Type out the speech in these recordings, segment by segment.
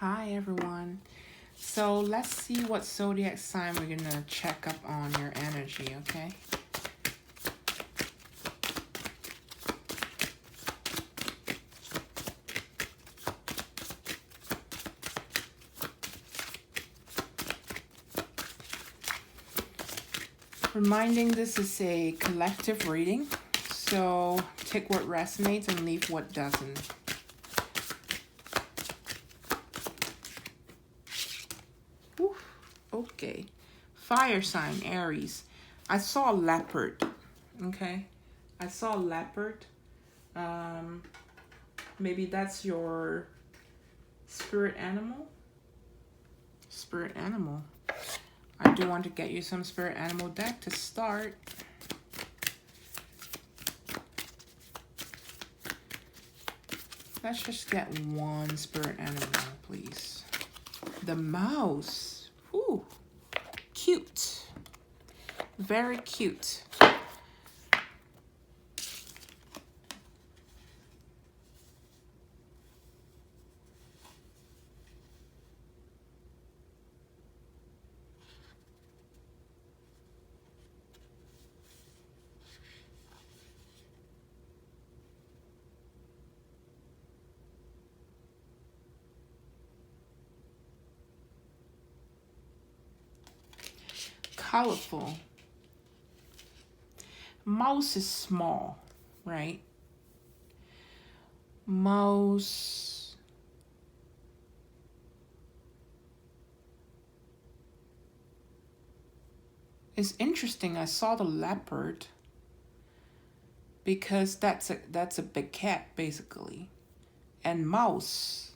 Hi everyone. So let's see what zodiac sign we're gonna check up on your energy, okay? Reminding this is a collective reading, so take what resonates and leave what doesn't. Whew. Okay. Fire sign, Aries. I saw a leopard, okay? I saw a leopard. Maybe that's your spirit animal? Spirit animal. I do want to get you some spirit animal deck to start. Let's just get one spirit animal, please. The mouse. Ooh, cute. Very cute. Colorful. Mouse is small, right? Mouse. It's interesting. I saw the leopard because that's a big cat basically. And mouse.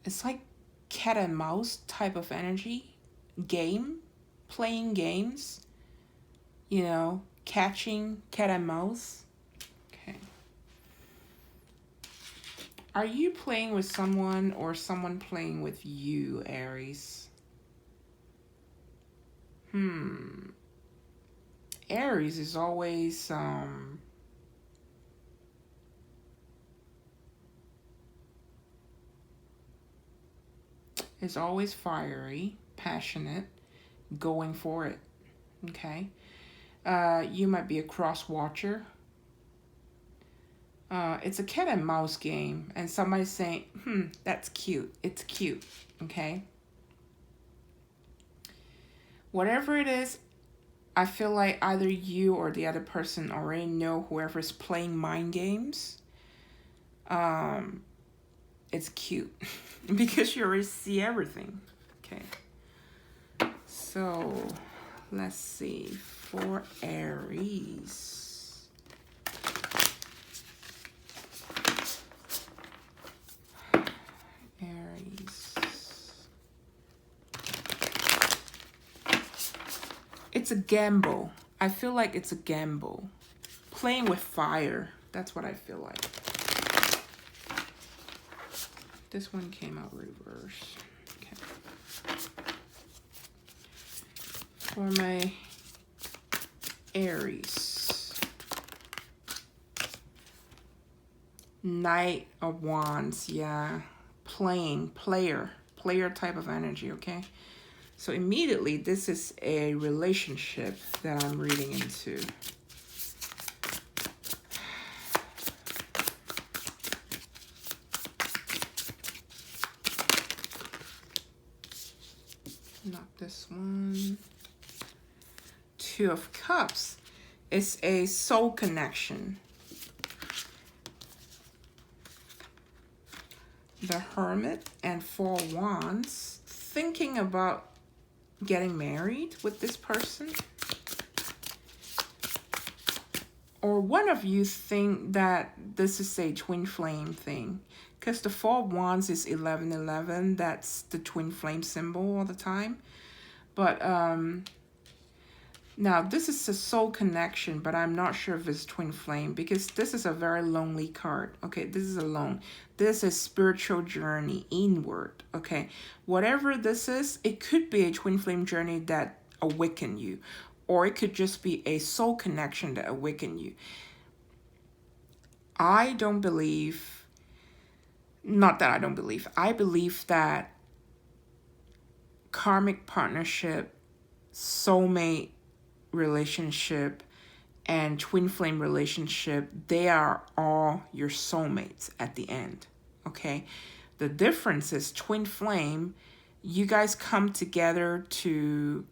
It's like cat and mouse type of energy. Game. Playing games. You know, catching cat and mouse. Okay. Are you playing with someone or someone playing with you, Aries? Aries is always fiery, passionate, going for it. Okay. You might be a cross watcher. It's a cat and mouse game, and somebody's saying, that's cute. It's cute. Okay. Whatever it is, I feel like either you or the other person already know whoever's playing mind games. It's cute because you already see everything. Okay. So let's see for Aries. Aries. It's a gamble. I feel like it's a gamble. Playing with fire. That's what I feel like. This one came out reverse. Okay. For my Aries. Knight of Wands. Yeah. Player type of energy, okay? So immediately, this is a relationship that I'm reading into. Not this one. Two of Cups. It's a soul connection. The Hermit and Four Wands. Thinking about getting married with this person. Or one of you think that this is a twin flame thing. Because the Four Wands is 1111. That's the twin flame symbol all the time. But now this is a soul connection, but I'm not sure if it's twin flame because this is a very lonely card. Okay, this is alone. This is spiritual journey inward. Okay, whatever this is, it could be a twin flame journey that awaken you, or it could just be a soul connection that awaken you. I don't believe. not that I don't believe. I believe that karmic partnership, soulmate relationship, and twin flame relationship, they are all your soulmates at the end. Okay? The difference is twin flame, you guys come together to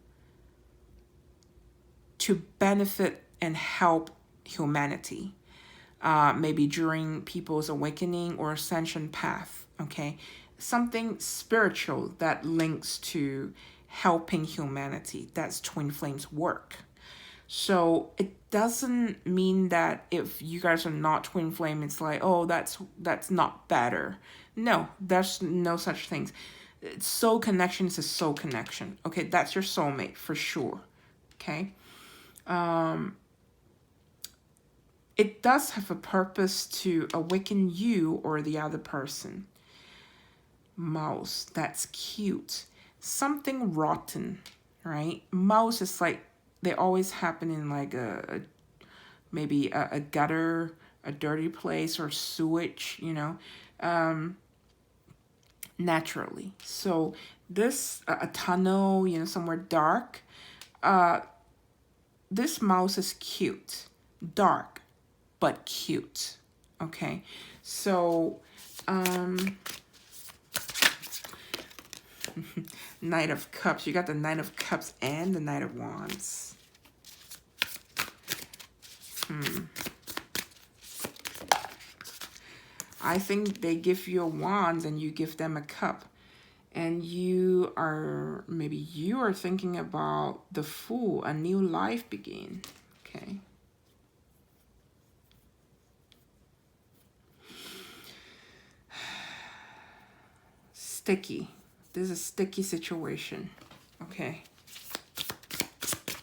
benefit and help humanity. Maybe during people's awakening or ascension path. Okay? Something spiritual that links to helping humanity. That's twin flames work. So it doesn't mean that if you guys are not twin flame, it's like, oh, that's not better. No, there's no such things. Soul connection is a soul connection. Okay, that's your soulmate for sure. Okay. It does have a purpose to awaken you or the other person. Mouse, that's cute. Something rotten, right? Mouse is like, they always happen in like maybe a gutter, a dirty place, or sewage, naturally. So this, a tunnel, somewhere dark, this mouse is cute, dark, but cute. Okay, so Knight of Cups. You got the Knight of Cups and the Knight of Wands. I think they give you a wand and you give them a cup. And maybe you are thinking about the Fool, a new life begin. Okay. Sticky. This is a sticky situation. Okay.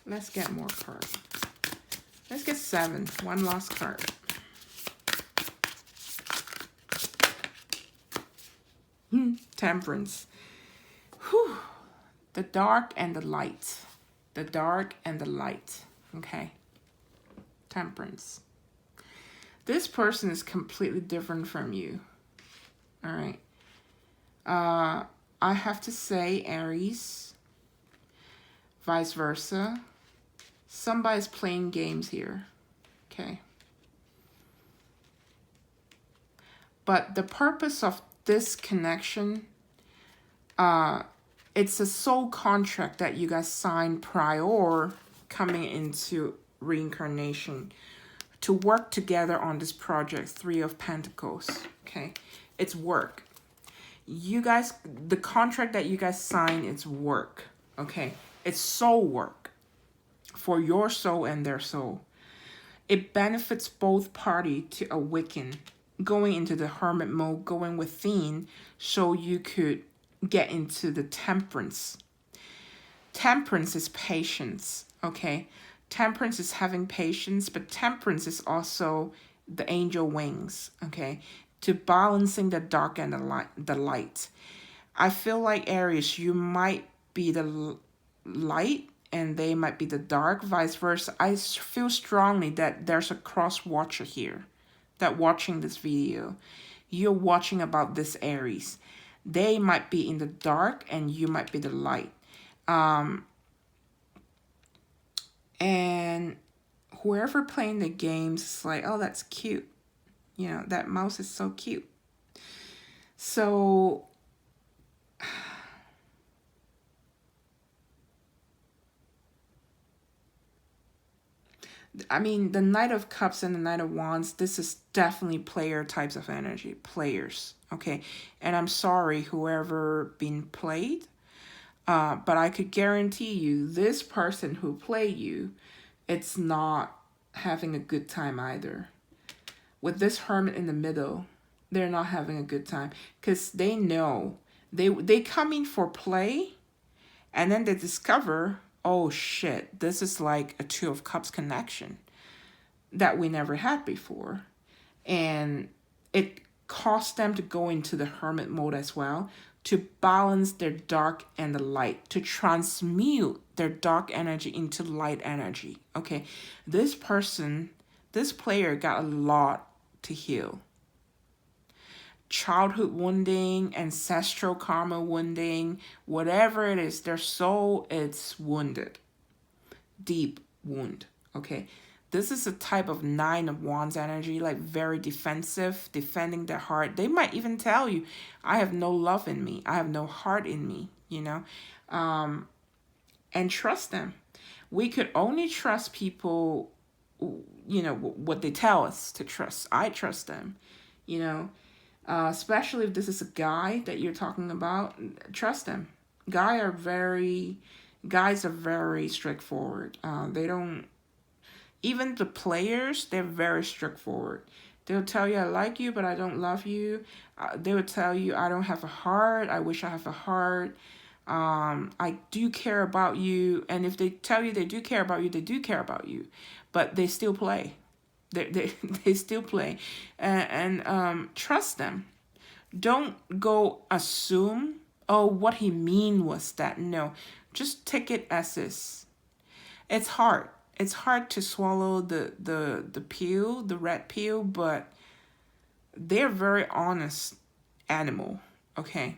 Let's get more cards. Let's get 7. One last card. Temperance. Whew. The dark and the light. The dark and the light. Okay. Temperance. This person is completely different from you. All right. I have to say Aries. Vice versa. Somebody's playing games here. Okay. But the purpose of this connection, it's a soul contract that you guys signed prior coming into reincarnation to work together on this project, 3 of Pentacles. Okay. It's work. You guys, the contract that you guys sign, it's work. Okay. It's soul work for your soul and their soul. It benefits both parties to awaken, going into the hermit mode, going within, so you could get into the temperance. Temperance is patience, okay? Temperance is having patience, but temperance is also the angel wings, okay? To balancing the dark and the light. I feel like Aries, you might be the light and they might be the dark, vice versa. I feel strongly that there's a cross watcher here that watching this video. You're watching about this Aries. They might be in the dark and you might be the light. And whoever playing the games is like, oh, that's cute. That mouse is so cute. So I mean, the Knight of Cups and the Knight of Wands, this is definitely player types of energy. Players, okay? And I'm sorry, whoever been played, but I could guarantee you, this person who played you, it's not having a good time either. With this Hermit in the middle, they're not having a good time. Because they know, they come in for play, and then they discover, oh shit, this is like a 2 of Cups connection that we never had before. And it caused them to go into the hermit mode as well, to balance their dark and the light, to transmute their dark energy into light energy. Okay, this player got a lot to heal. childhood wounding, ancestral karma wounding, whatever it is, their soul is wounded. Deep wound. Okay. This is a type of Nine of Wands energy, like very defensive, defending their heart. They might even tell you, I have no love in me. I have no heart in me, you know. And trust them. We could only trust people, you know, what they tell us to trust. I trust them, you know. Especially if this is a guy that you're talking about, trust them. Guys are very straightforward. They don't, even the players, they're very straightforward. They'll tell you, I like you, but I don't love you. They will tell you, I don't have a heart. I wish I have a heart. I do care about you. And if they tell you they do care about you, they do care about you. But they still play. They still play. And trust them. Don't go assume, oh, what he mean was that. No, just take it as is. It's hard. It's hard to swallow the pill, the red pill, but they're very honest animal. Okay.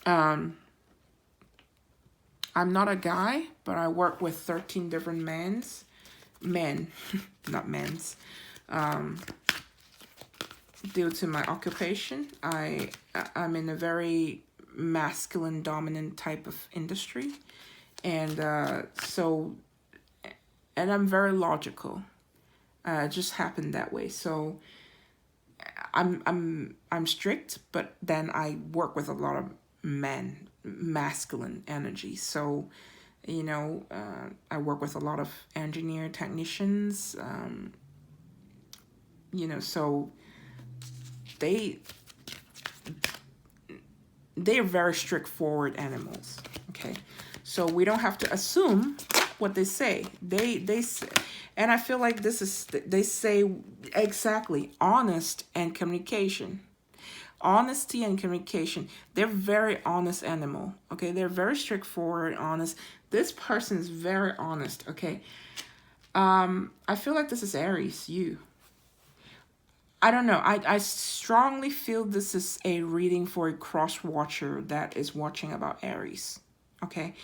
I'm not a guy, but I work with 13 different men, not men's. Due to my occupation, I'm in a very masculine dominant type of industry, and and I'm very logical. It just happened that way. So I'm strict, but then I work with a lot of men, masculine energy. So, you know, I work with a lot of engineer technicians. You know, so they're very straightforward animals. Okay, so we don't have to assume what they say. They say, and I feel like they say exactly honest and communication. Honesty and communication. They're very honest animal. Okay, they're very straightforward, honest. This person is very honest. Okay, I feel like this is Aries. You. I don't know. I strongly feel this is a reading for a cross watcher that is watching about Aries. Okay.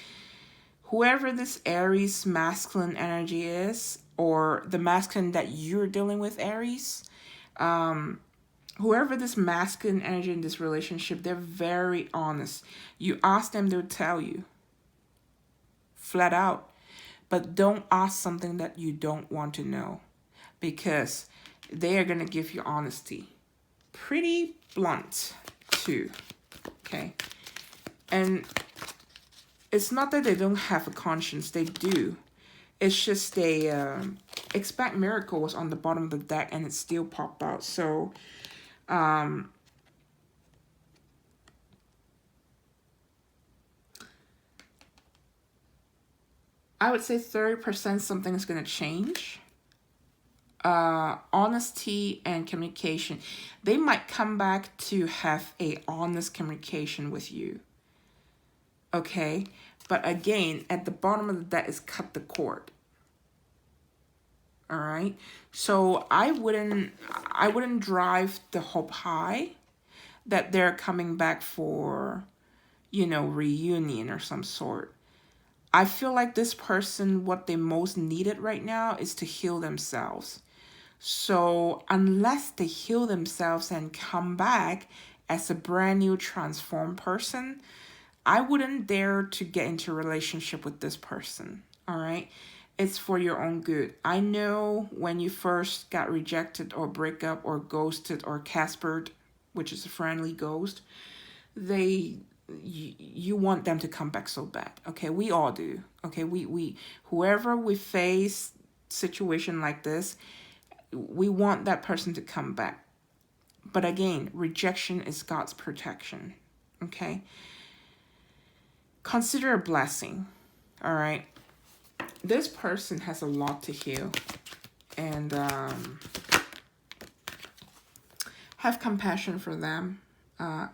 Whoever this Aries masculine energy is, or the masculine that you're dealing with, Aries, whoever this masculine energy in this relationship, they're very honest. You ask them, they'll tell you. Flat out. But don't ask something that you don't want to know, because they are going to give you honesty. Pretty blunt, too. Okay? And it's not that they don't have a conscience. They do. It's just they expect miracles on the bottom of the deck, and it still popped out. So, I would say 30% something is going to change. Honesty and communication. They might come back to have a honest communication with you. Okay, but again, at the bottom of the deck is cut the cord. All right, so I wouldn't drive the hope high that they're coming back for, you know, reunion or some sort. I feel like this person, what they most needed right now is to heal themselves. So unless they heal themselves and come back as a brand new transformed person, I wouldn't dare to get into a relationship with this person. All right. It's for your own good. I know when you first got rejected or break up or ghosted or Caspered, which is a friendly ghost, you want them to come back so bad. Okay, we all do. Okay, we whoever we face situation like this, we want that person to come back. But again, rejection is God's protection. Okay, consider a blessing. All right, this person has a lot to heal, and have compassion for them,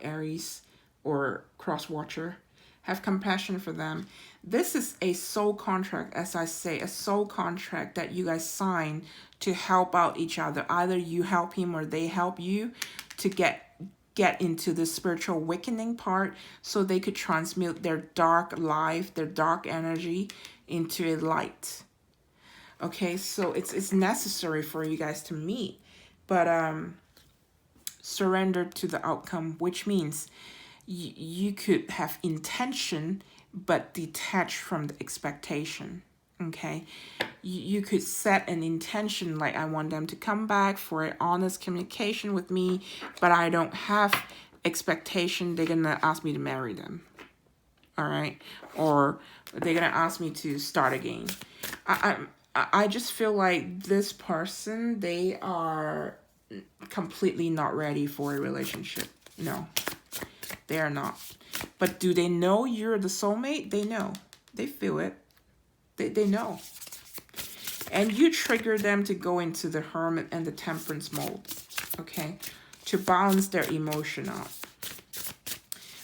Aries or cross watcher. Have compassion for them. This is a soul contract, as I say, a soul contract that you guys sign to help out each other. Either you help him or they help you to get get into the spiritual awakening part so they could transmute their dark life, their dark energy into a light. Okay, so it's necessary for you guys to meet, but surrender to the outcome, which means you could have intention but detach from the expectation. Okay, you could set an intention like, I want them to come back for an honest communication with me, but I don't have expectation they're gonna ask me to marry them. All right, or they're gonna ask me to start again. I just feel like this person, they are completely not ready for a relationship. No, they are not. But do they know you're the soulmate? They know. They feel it. They know. And you trigger them to go into the Hermit and the Temperance mode, okay? To balance their emotion out.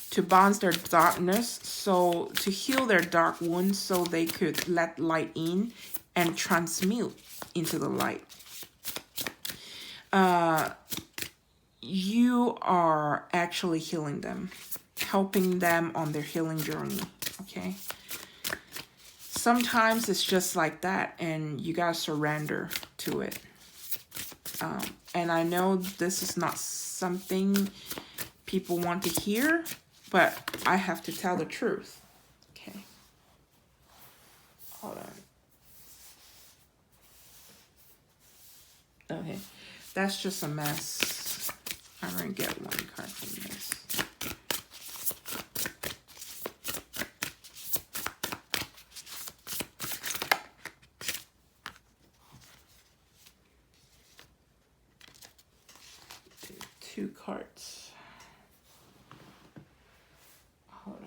To balance their darkness, so to heal their dark wounds so they could let light in and transmute into the light. You are actually healing them, helping them on their healing journey, okay? Sometimes it's just like that, and you gotta surrender to it. And I know this is not something people want to hear, but I have to tell the truth. Okay. Hold on. Okay. That's just a mess. I'm gonna get one card from this. Two cards. Hold on.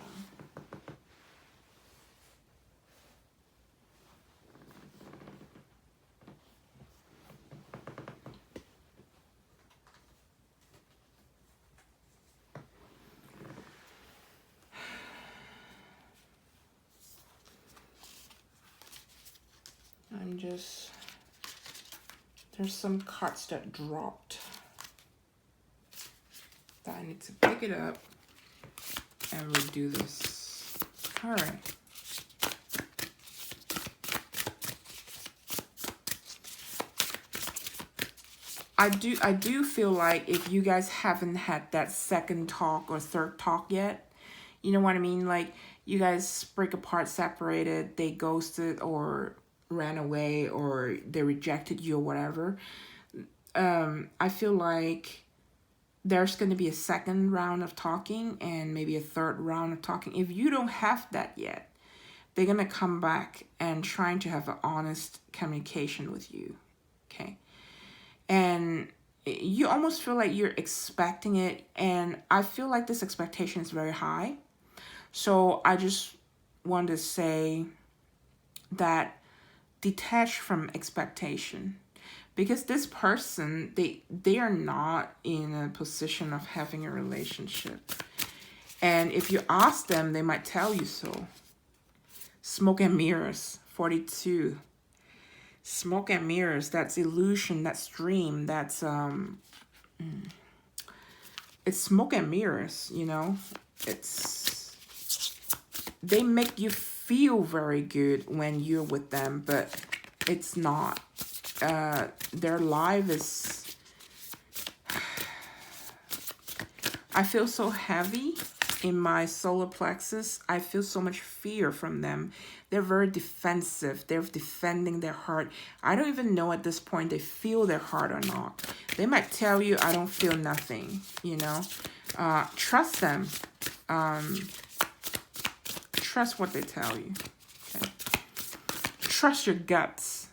There's some cards that dropped. I need to pick it up and redo this. All right. I do feel like if you guys haven't had that second talk or third talk yet, you know what I mean? Like, you guys break apart, separated, they ghosted or ran away or they rejected you or whatever. I feel like there's going to be a second round of talking and maybe a third round of talking. If you don't have that yet, they're going to come back and trying to have an honest communication with you. Okay. And you almost feel like you're expecting it. And I feel like this expectation is very high. So I just want to say that detach from expectation. Because this person, they are not in a position of having a relationship. And if you ask them, they might tell you so. Smoke and mirrors, 42. Smoke and mirrors, that's illusion, that's dream, that's... It's smoke and mirrors, you know? They make you feel very good when you're with them, but it's not. Their life is... I feel so heavy in my solar plexus. I feel so much fear from them. They're very defensive. They're defending their heart. I don't even know at this point they feel their heart or not. They might tell you, I don't feel nothing, you know. Trust them. Trust what they tell you. Okay. Trust your guts.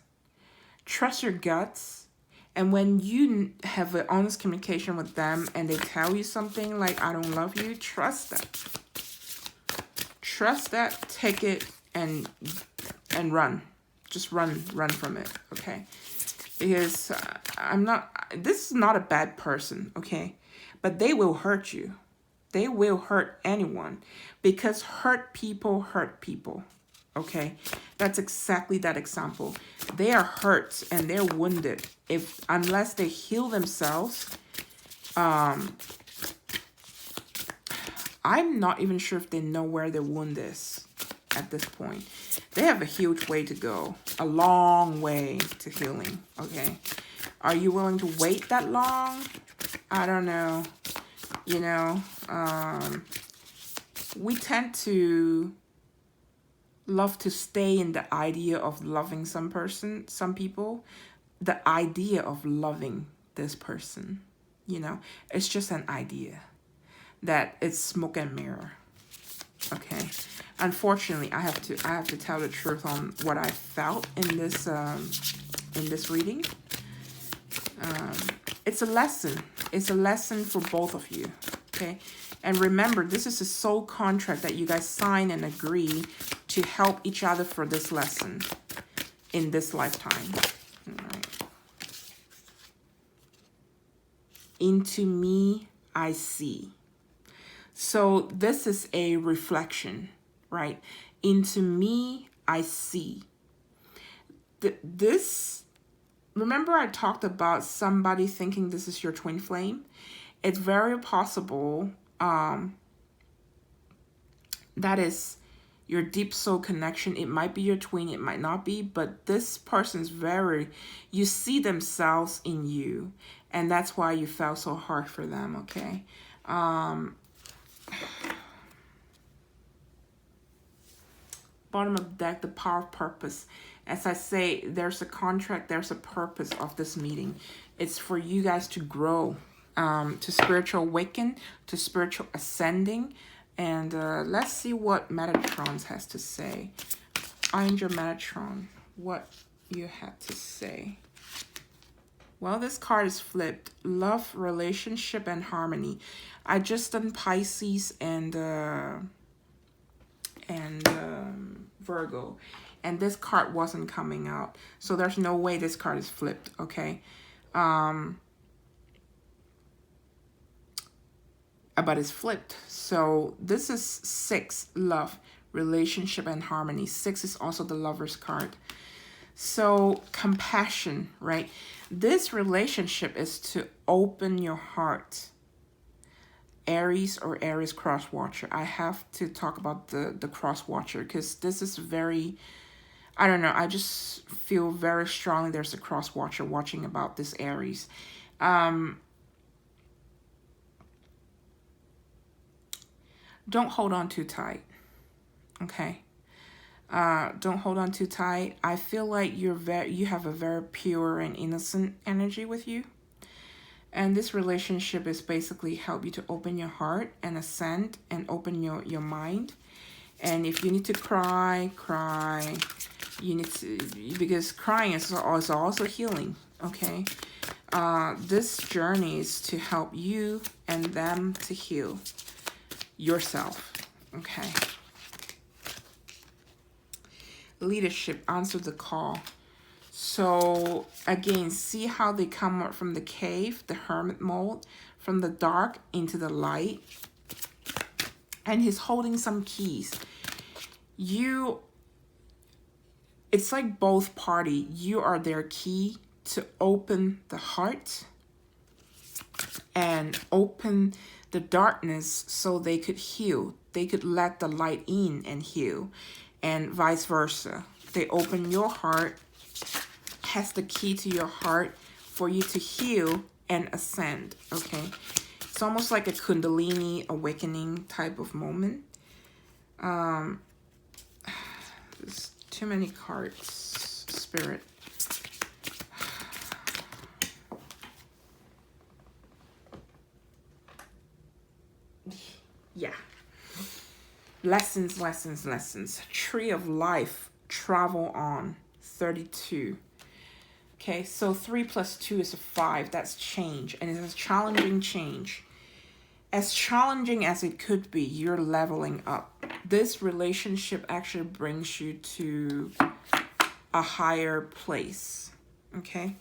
Trust your guts. And when you have an honest communication with them and they tell you something like, I don't love you, trust that. Trust that, take it, and run. Just run from it, okay? Because this is not a bad person, okay? But they will hurt you. They will hurt anyone. Because hurt people, okay? That's exactly that example. They are hurt and they're wounded. Unless they heal themselves, I'm not even sure if they know where their wound is at this point. They have a huge way to go, a long way to healing, okay? Are you willing to wait that long? I don't know. You know, we tend to love to stay in the idea of loving some people, the idea of loving this person, you know, it's just an idea that it's smoke and mirror. Okay, unfortunately, I have to tell the truth on what I felt in this reading. It's a lesson. It's a lesson for both of you. Okay, and remember, this is a soul contract that you guys sign and agree to help each other for this lesson in this lifetime. All right. Into me, I see. So this is a reflection, right? Into me, I see. This, remember I talked about somebody thinking this is your twin flame? It's very possible that is your deep soul connection. It might be your twin, it might not be, but this person's you see themselves in you, and that's why you felt so hard for them, okay? Bottom of the deck, the power of purpose. As I say, there's a contract, there's a purpose of this meeting. It's for you guys to grow, to spiritual awaken, to spiritual ascending. And let's see what Metatron has to say. Angel Metatron, what you had to say. Well, this card is flipped. Love, relationship, and harmony. I just done Pisces and Virgo, and this card wasn't coming out, so there's no way this card is flipped, okay? But it's flipped. So this is 6, love, relationship, and harmony. 6 is also the Lover's card. So compassion, right? This relationship is to open your heart. Aries or Aries cross watcher. I have to talk about the cross watcher because this is very, I don't know, I just feel very strongly there's a cross watcher watching about this Aries. Don't hold on too tight, okay? Don't hold on too tight. I feel like you have a very pure and innocent energy with you. And this relationship is basically help you to open your heart and ascend and open your mind. And if you need to cry, cry. You need to, because crying is also healing, okay? This journey is to help you and them to heal yourself, okay? Leadership, answer the call. So again, see how they come up from the cave, the hermit mode, from the dark into the light. And he's holding some keys. It's like both party. You are their key to open the heart and open the darkness so they could heal. They could let the light in and heal, and vice versa. They open your heart, has the key to your heart for you to heal and ascend, okay? It's almost like a Kundalini awakening type of moment. There's too many cards, Spirit. Yeah. Lessons, lessons, lessons. Tree of life, travel on, 32. Okay, so 3 plus 2 is a 5. That's change, and it's a challenging change. As challenging as it could be, you're leveling up. This relationship actually brings you to a higher place, okay?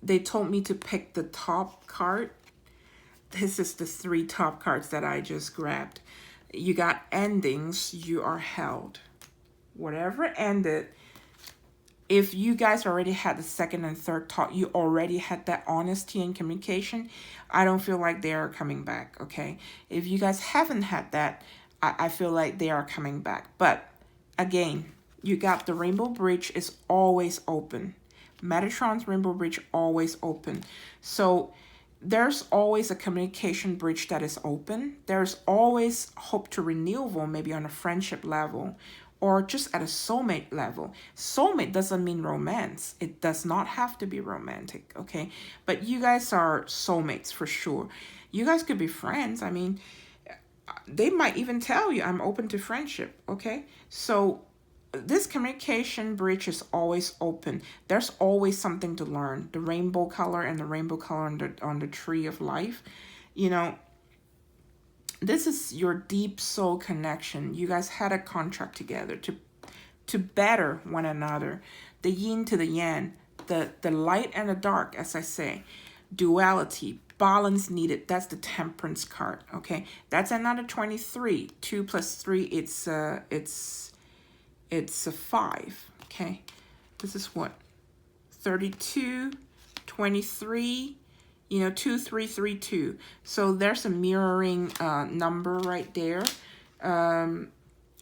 They told me to pick the top card. This is the 3 top cards that I just grabbed. You got endings, you are held. Whatever ended, if you guys already had the second and third thought, you already had that honesty and communication, I don't feel like they are coming back, okay? If you guys haven't had that, I feel like they are coming back. But again, you got the Rainbow Bridge is always open. Metatron's Rainbow Bridge always open. So there's always a communication bridge that is open. There's always hope to renewal, maybe on a friendship level or just at a soulmate level. Soulmate doesn't mean romance. It does not have to be romantic, okay? But you guys are soulmates for sure. You guys could be friends. I mean, they might even tell you, I'm open to friendship, okay? So this communication bridge is always open. There's always something to learn. The rainbow color and the rainbow color on the tree of life. You know, this is your deep soul connection. You guys had a contract together to better one another. The yin to the yang, the light and the dark, as I say. Duality, balance needed. That's the Temperance card, okay? That's another 23. 2 plus 3, it's a 5, okay? This is what? 32, 23, 2, 3, 3, 2. So there's a mirroring number right there.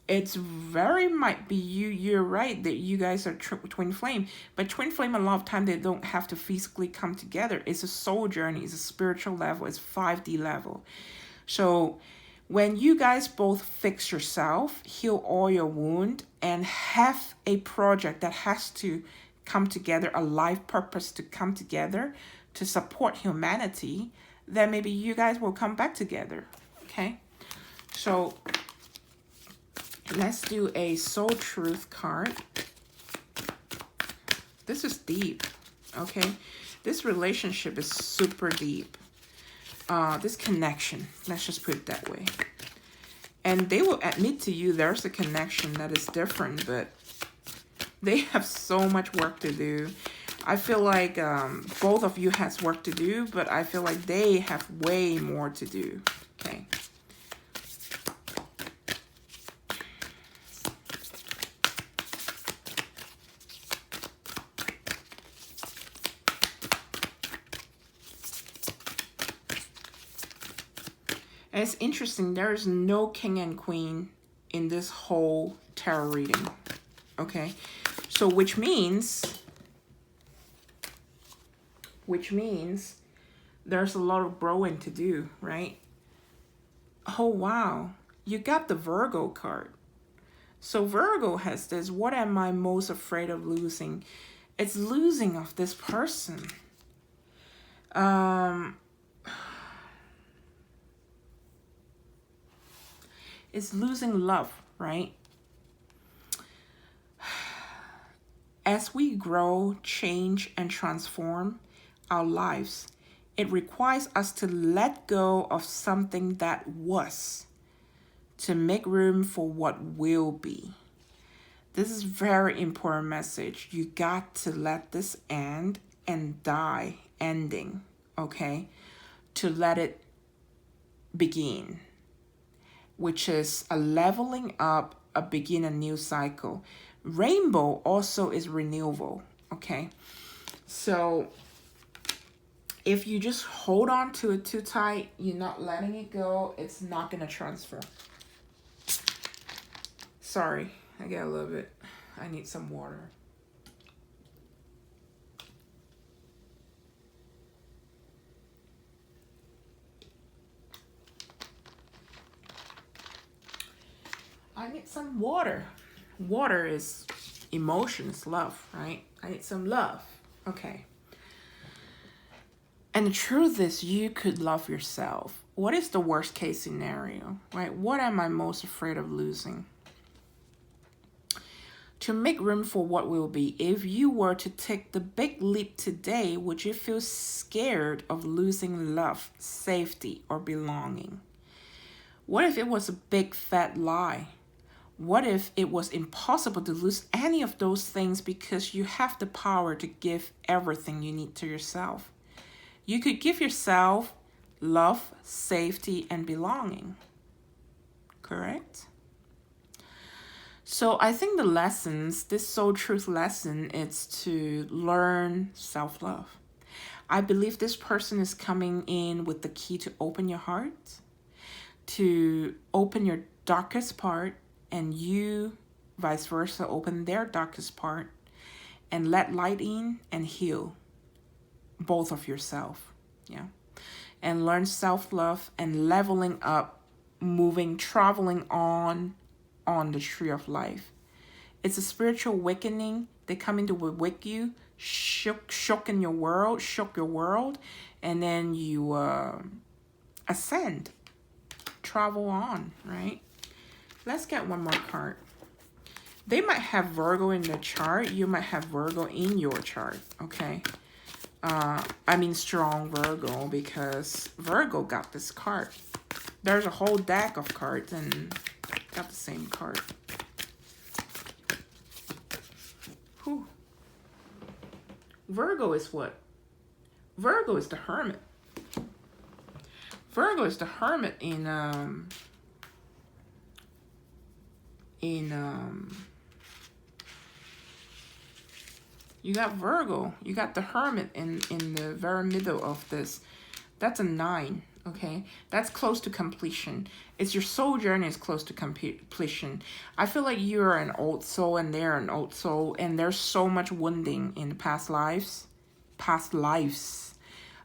It's very might be you're right that you guys are twin flame, but twin flame a lot of time they don't have to physically come together. It's a soul journey, it's a spiritual level, it's 5D level. So when you guys both fix yourself, heal all your wound, and have a project that has to come together, a life purpose to come together to support humanity, then maybe you guys will come back together, okay? So let's do a soul truth card. This is deep, okay? This relationship is super deep. This connection, let's just put it that way. And they will admit to you there's a connection that is different, but they have so much work to do. I feel like both of you has work to do, but I feel like they have way more to do, okay? And it's interesting, there is no king and queen in this whole tarot reading, okay? So which means there's a lot of growing to do, right? Oh, wow. You got the Virgo card. So Virgo has this, what am I most afraid of losing? It's losing of this person. It's losing love, right? As we grow, change, and transform our lives, it requires us to let go of something that was to make room for what will be. This is a very important message. You got to let this end and die ending, okay? To let it begin, which is a leveling up, a begin a new cycle. Rainbow also is renewal, okay? So if you just hold on to it too tight, you're not letting it go, it's not going to transfer. Sorry, I get a little bit, I need some water. I need some water. Water is emotions, love, right? I need some love. Okay. And the truth is, you could love yourself. What is the worst case scenario, right? What am I most afraid of losing? To make room for what will be, if you were to take the big leap today, would you feel scared of losing love, safety, or belonging? What if it was a big fat lie? What if it was impossible to lose any of those things because you have the power to give everything you need to yourself? You could give yourself love, safety, and belonging. Correct? So I think the lessons, this soul truth lesson, is to learn self-love. I believe this person is coming in with the key to open your heart, to open your darkest part, and you, vice versa, open their darkest part and let light in and heal both of yourself. Yeah. And learn self-love and leveling up, moving, traveling on the tree of life. It's a spiritual awakening. They come in to wake you, shook your world, and then you ascend, travel on, right? Let's get one more card. They might have Virgo in the chart. You might have Virgo in your chart, okay? I mean strong Virgo, because Virgo got this card. There's a whole deck of cards and got the same card. Whew. Virgo is what? Virgo is the Hermit. Virgo is the Hermit in you got Virgo, you got the Hermit in the very middle of this. That's a 9, okay? That's close to completion. It's your soul journey is close to completion. I feel like you're an old soul and they're an old soul, and there's so much wounding in the past lives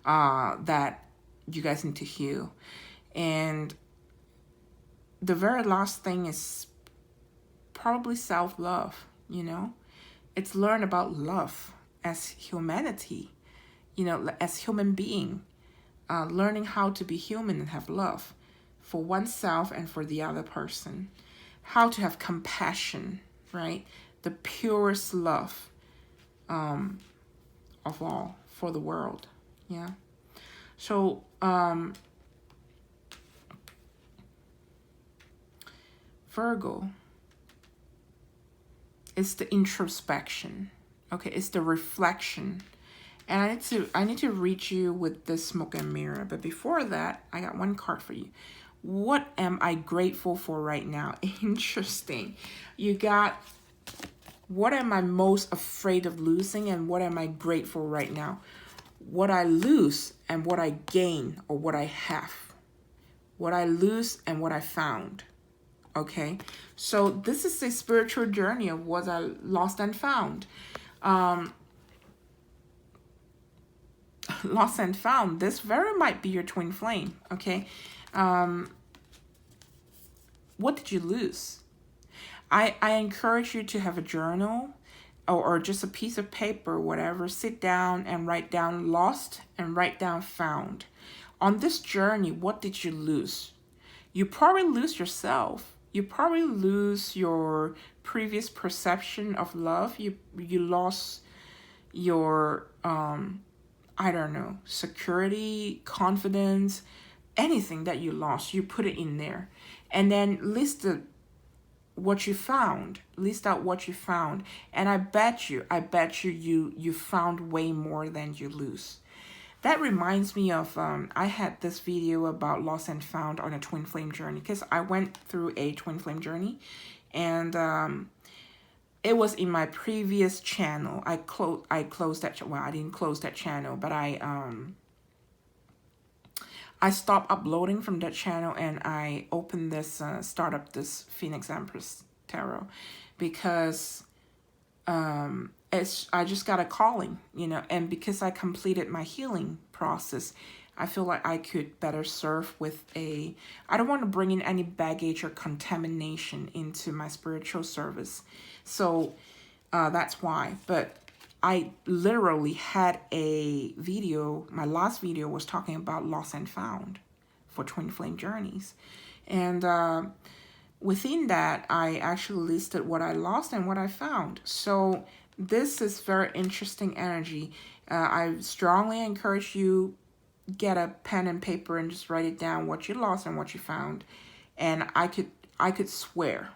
that you guys need to heal. And the very last thing is probably self-love, you know? It's learn about love as humanity, you know, as human being. Learning how to be human and have love for oneself and for the other person. How to have compassion, right? The purest love of all for the world, yeah? So, Virgo, it's the introspection, okay? It's the reflection. And I need to read you with this smoke and mirror. But before that, I got one card for you. What am I grateful for right now? Interesting. You got, what am I most afraid of losing and what am I grateful right now? What I lose and what I gain, or what I have. What I lose and what I found. Okay, so this is a spiritual journey of what I lost and found. Lost and found. This very might be your twin flame. Okay, what did you lose? I encourage you to have a journal or just a piece of paper, whatever. Sit down and write down lost and write down found. On this journey, what did you lose? You probably lose yourself. You probably lose your previous perception of love. You lost your I don't know, security, confidence, anything that you lost, you put it in there. And then list what you found. List out what you found. And I bet you you found way more than you lose. That reminds me of, I had this video about lost and found on a twin flame journey, because I went through a twin flame journey, and it was in my previous channel. I closed that, well, I didn't close that channel, but I stopped uploading from that channel, and I opened this, start up this Phoenix.Empress.Tarot, because I just got a calling, you know, and because I completed my healing process, I feel like I could better serve with I don't want to bring in any baggage or contamination into my spiritual service. So that's why. But I literally had a video, my last video was talking about lost and found for twin flame journeys. And within that, I actually listed what I lost and what I found. So this is very interesting energy. I strongly encourage you, get a pen and paper and just write it down, what you lost and what you found. And I could swear,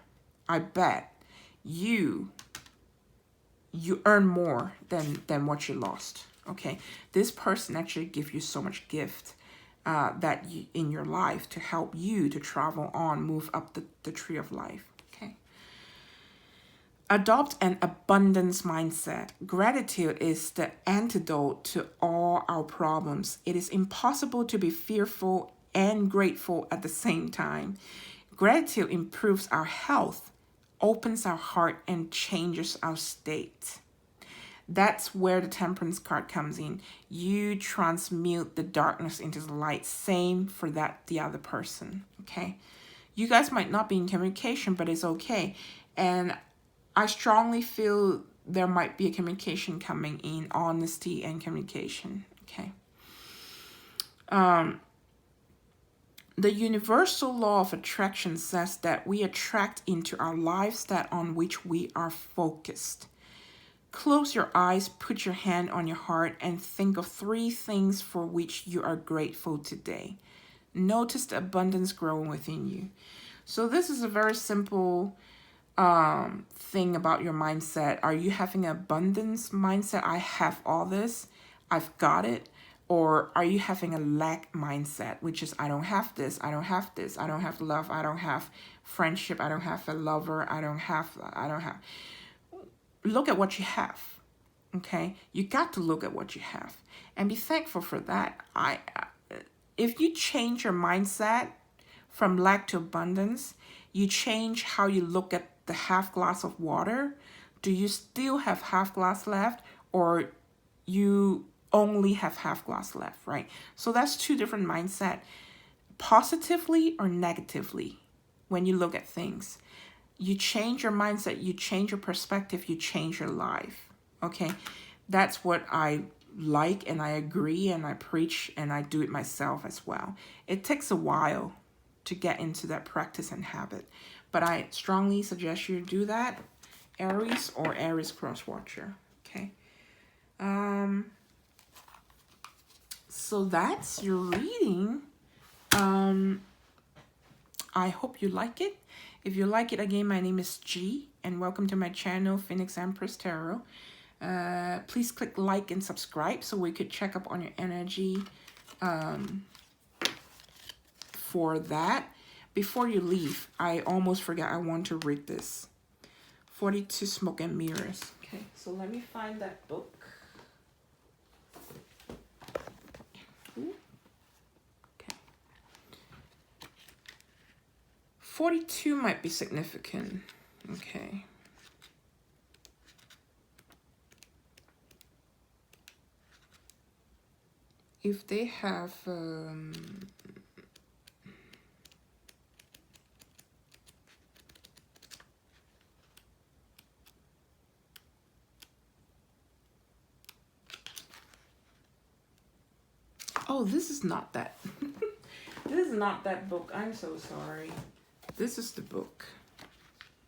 I bet you earn more than what you lost. Okay, this person actually gives you so much gift that you, in your life, to help you to travel on, move up the tree of life. Okay, Adopt an abundance mindset. Gratitude is the antidote to all our problems. It is impossible to be fearful and grateful at the same time. Gratitude improves our health, opens our heart, and changes our state. That's where the Temperance card comes in. You transmute the darkness into the light. Same for the other person, okay? You guys might not be in communication, but it's okay. And I strongly feel there might be a communication coming in, honesty and communication, okay? The universal law of attraction says that we attract into our lives that on which we are focused. Close your eyes, put your hand on your heart, and think of 3 things for which you are grateful today. Notice the abundance growing within you. So this is a very simple thing about your mindset. Are you having an abundance mindset? I have all this, I've got it. Or are you having a lack mindset, which is I don't have this, I don't have this, I don't have love, I don't have friendship, I don't have a lover, I don't have. Look at what you have, okay? You got to look at what you have and be thankful for that. If you change your mindset from lack to abundance, you change how you look at the half glass of water. Do you still have half glass left, or you only have half glass left, right? So that's 2 different mindset, positively or negatively. When you look at things, you change your mindset, you change your perspective, you change your life, okay? That's what I like, and I agree, and I preach, and I do it myself as well. It takes a while to get into that practice and habit, but I strongly suggest you do that, Aries or Aries cross watcher, okay? So that's your reading. I hope you like it. If you like it, again, my name is G, and welcome to my channel, Phoenix.Empress.Tarot. Please click like and subscribe so we could check up on your energy for that. Before you leave, I almost forgot, I want to read this. 42 Smoke and Mirrors. Okay, so let me find that book. Ooh. Okay. 42 might be significant. Okay. If they have oh, this is not that. This is not that book. I'm so sorry. This is the book.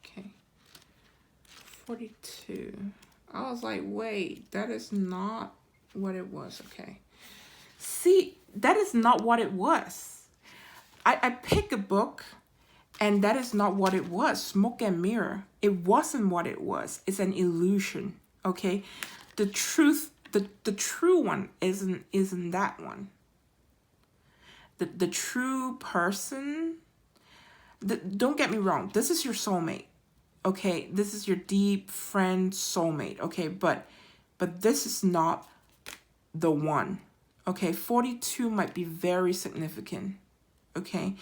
Okay. 42. I was like, wait, that is not what it was. Okay. See, that is not what it was. I pick a book, and that is not what it was. Smoke and mirror. It wasn't what it was. It's an illusion. Okay. The truth, the true one isn't that one. The true person, don't get me wrong, this is your soulmate, okay? This is your deep friend soulmate, okay? But this is not the one, okay? 42 might be very significant, okay?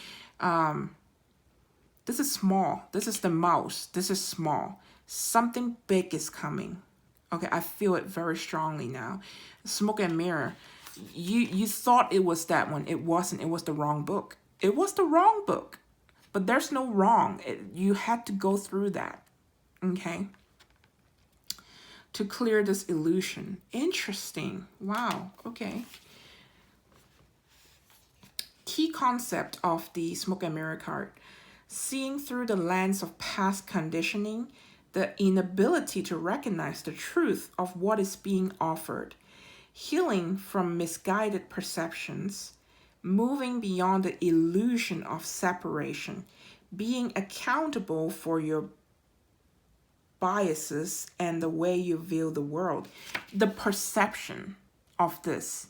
This is small. This is the mouse. This is small. Something big is coming, okay? I feel it very strongly now. Smoke and mirror. You thought it was that one. It wasn't. It was the wrong book. It was the wrong book. But there's no wrong. You had to go through that, okay, to clear this illusion. Interesting. Wow. Okay. Key concept of the Smoke and Mirror card. Seeing through the lens of past conditioning, the inability to recognize the truth of what is being offered. Healing from misguided perceptions, moving beyond the illusion of separation, being accountable for your biases and the way you view the world. The perception of this,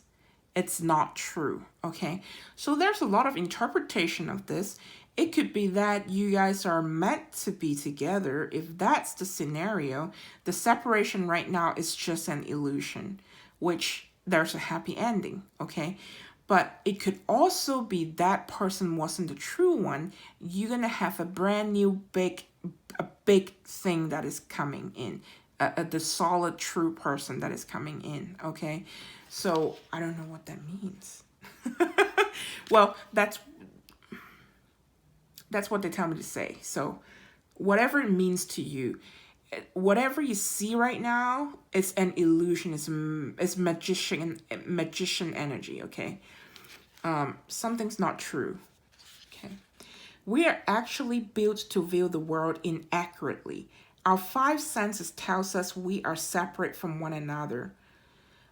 it's not true, okay? So there's a lot of interpretation of this, It could be that you guys are meant to be together. If that's the scenario, the separation right now is just an illusion, which there's a happy ending, okay? But it could also be that person wasn't the true one. You're going to have a brand new a big thing that is coming in. The solid true person that is coming in, okay? So I don't know what that means. Well, that's what they tell me to say. So whatever it means to you, whatever you see right now, it's an illusion. It's magician energy, okay? Something's not true, okay? We are actually built to view the world inaccurately. Our five senses tells us we are separate from one another.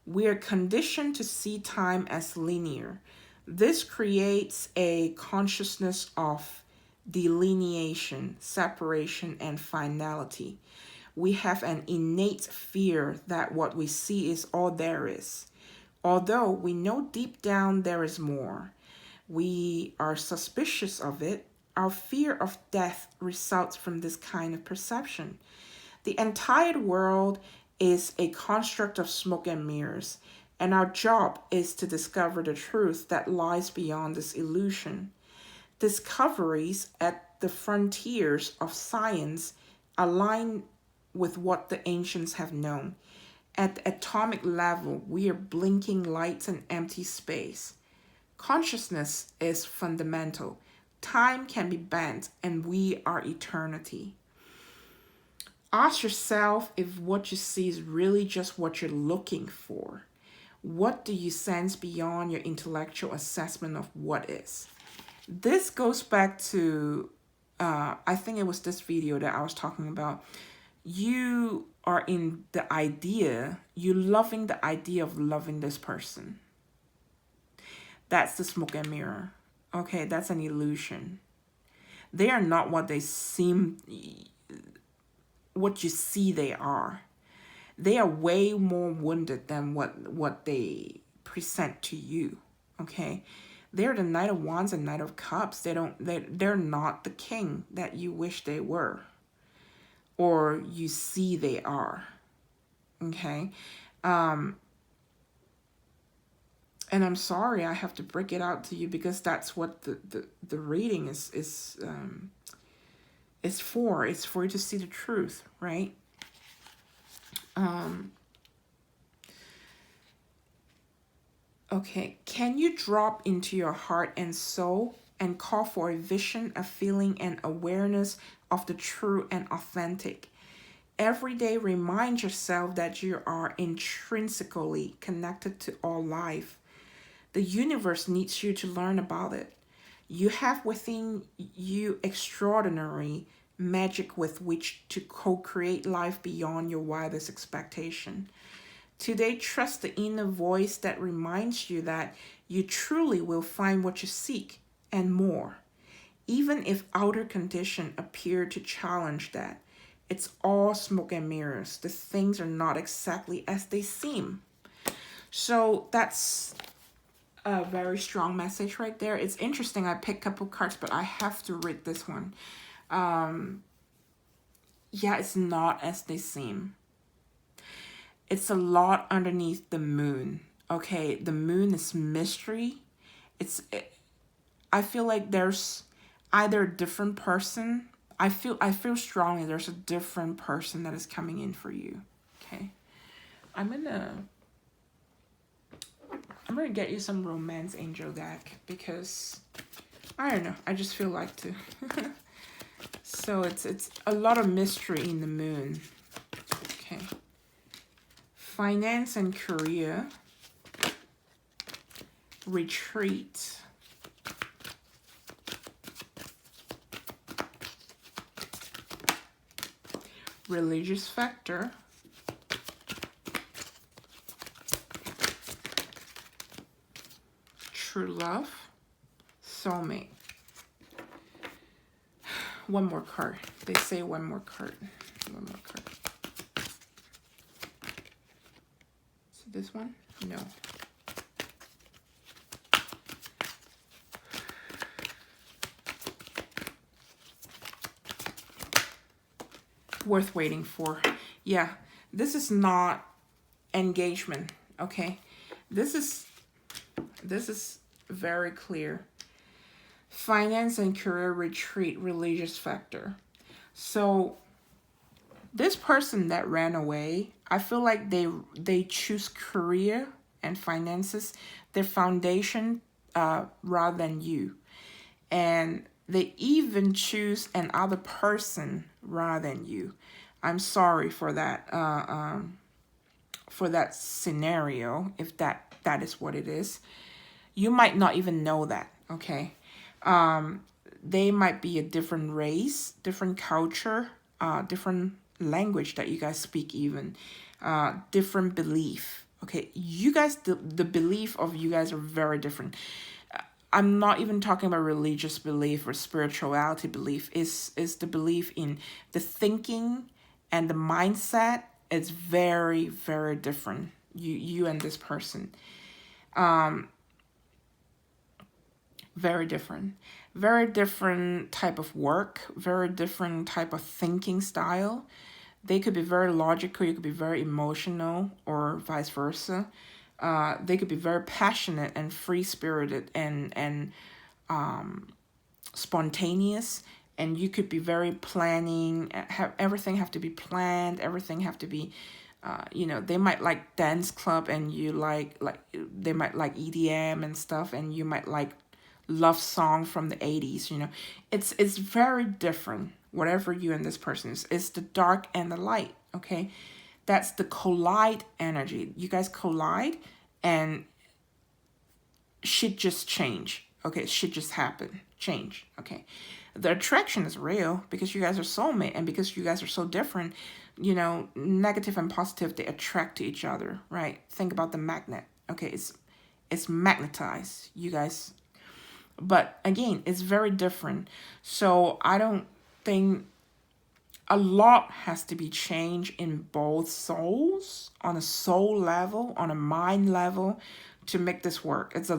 We are conditioned to see time as linear. This creates a consciousness of delineation, separation, and finality. We have an innate fear that what we see is all there is. Although we know deep down there is more, we are suspicious of it. Our fear of death results from this kind of perception. The entire world is a construct of smoke and mirrors, and our job is to discover the truth that lies beyond this illusion. Discoveries at the frontiers of science align with what the ancients have known. At the atomic level, we are blinking lights in empty space. Consciousness is fundamental. Time can be bent, and we are eternity. Ask yourself if what you see is really just what you're looking for. What do you sense beyond your intellectual assessment of what is? This goes back to, I think it was this video that I was talking about. You are in the idea, you loving the idea of loving this person. That's the smoke and mirror. Okay, that's an illusion. They are not what they seem, what you see they are. They are way more wounded than what they present to you. Okay, they're the Knight of Wands and Knight of Cups. They're not the king that you wish they were, or you see they are. Okay, and I'm sorry I have to break it out to you, because that's what the reading is for. It's for you to see the truth, right? Okay, can you drop into your heart and soul and call for a vision, a feeling, and awareness of the true and authentic? Every day, remind yourself that you are intrinsically connected to all life. The universe needs you to learn about it. You have within you extraordinary magic with which to co-create life beyond your wildest expectation. Today, trust the inner voice that reminds you that you truly will find what you seek and more. Even if outer conditions appear to challenge that, it's all smoke and mirrors. The things are not exactly as they seem. So that's a very strong message right there. It's interesting. I picked a couple cards, but I have to read this one. Yeah, it's not as they seem. It's a lot underneath the moon. Okay, the moon is mystery. I feel like there's either a different person. I feel strongly there's a different person that is coming in for you. Okay, I'm gonna get you some romance angel deck, because I don't know, I just feel like to. So it's a lot of mystery in the moon. Okay. Finance and career. Retreat. Religious factor. True love. Soulmate. One more card. They say one more card. One more card. So this one? No. Worth waiting for. Yeah, this is not engagement, okay? This is very clear. Finance and career retreat, religious factor. So this person that ran away, I feel like they choose career and finances, their foundation, rather than you. And they even choose another person rather than you. I'm sorry for that, for that scenario, if that is what it is. You might not even know that, okay? They might be a different race, different culture, different language that you guys speak even, different belief, okay? You guys, the belief of you guys are very different. I'm not even talking about religious belief or spirituality belief. Is the belief in the thinking and the mindset is very, very different. You and this person. Very different. Very different type of work, very different type of thinking style. They could be very logical, you could be very emotional, or vice versa. They could be very passionate and free-spirited and spontaneous, and you could be very planning, have everything have to be planned, everything have to be they might like dance club and you like they might like EDM and stuff, and you might like love song from the 80s. It's very different. Whatever you and this person is, it's the dark and the light, okay? That's the collide energy. You guys collide and shit just change, okay? Shit just happen, change, okay? The attraction is real because you guys are soulmate, and because you guys are so different, negative and positive, they attract to each other, right? Think about the magnet, okay? It's magnetized, you guys. But again, it's very different. So I don't think a lot has to be changed in both souls, on a soul level, on a mind level, to make this work. It's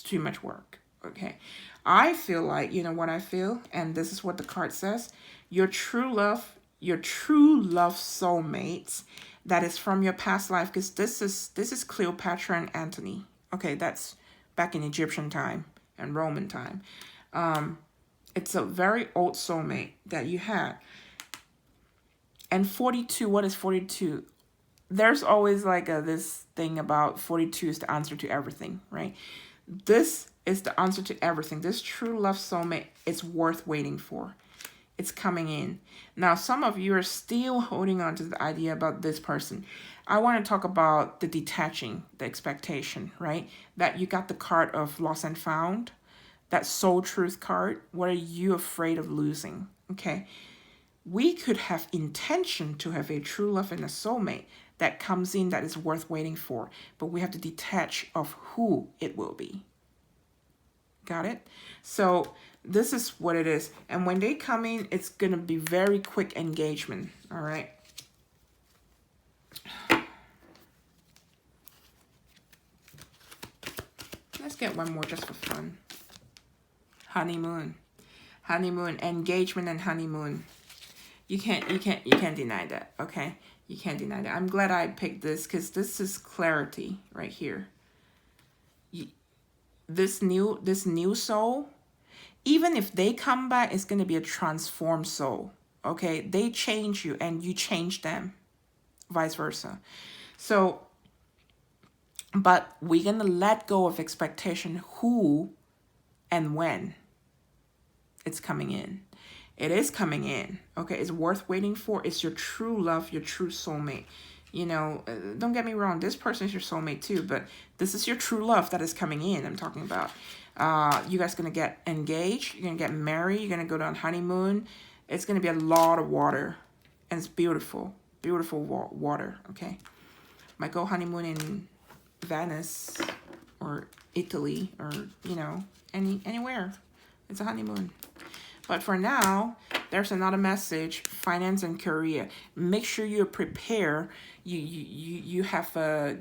too much work, okay? I feel like, what I feel, and this is what the card says, your true love soulmates that is from your past life, because this is Cleopatra and Antony. Okay, that's back in Egyptian time and Roman time. It's a very old soulmate that you had. And 42, what is 42? There's always like this thing about 42 is the answer to everything, right? This is the answer to everything. This true love soulmate is worth waiting for. It's coming in. Now, some of you are still holding on to the idea about this person. I want to talk about the detaching, the expectation, right? That you got the card of lost and found, that soul truth card. What are you afraid of losing? Okay. We could have intention to have a true love and a soulmate that comes in that is worth waiting for, but we have to detach of who it will be. Got it? So this is what it is. And when they come in, it's going to be very quick engagement. All right. Let's get one more just for fun. Honeymoon. Honeymoon. Engagement and honeymoon. You can't deny that, okay? You can't deny that. I'm glad I picked this because this is clarity right here. This new soul, even if they come back, it's going to be a transformed soul, okay? They change you and you change them, vice versa. So, but we're going to let go of expectation who and when it's coming in. It is coming in, okay? It's worth waiting for. It's your true love, your true soulmate. Don't get me wrong. This person is your soulmate too, but this is your true love that is coming in. I'm talking about. You guys going to get engaged. You're going to get married. You're going to go on honeymoon. It's going to be a lot of water, and it's beautiful. Beautiful water, okay? Might go honeymoon in Venice or Italy or, anywhere. It's a honeymoon. But for now, there's another message: finance and career. Make sure you prepare. You have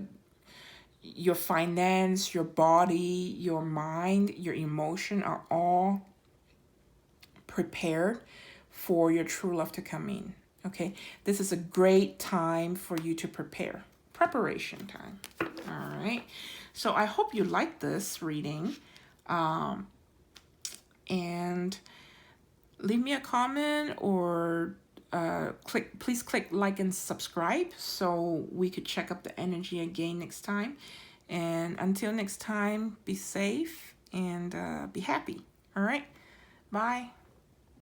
your finance, your body, your mind, your emotion are all prepared for your true love to come in. Okay, this is a great time for you to prepare. Preparation time. All right. So I hope you like this reading. And leave me a comment or please click like and subscribe so we could check up the energy again next time. And until next time, be safe and be happy. All right. Bye.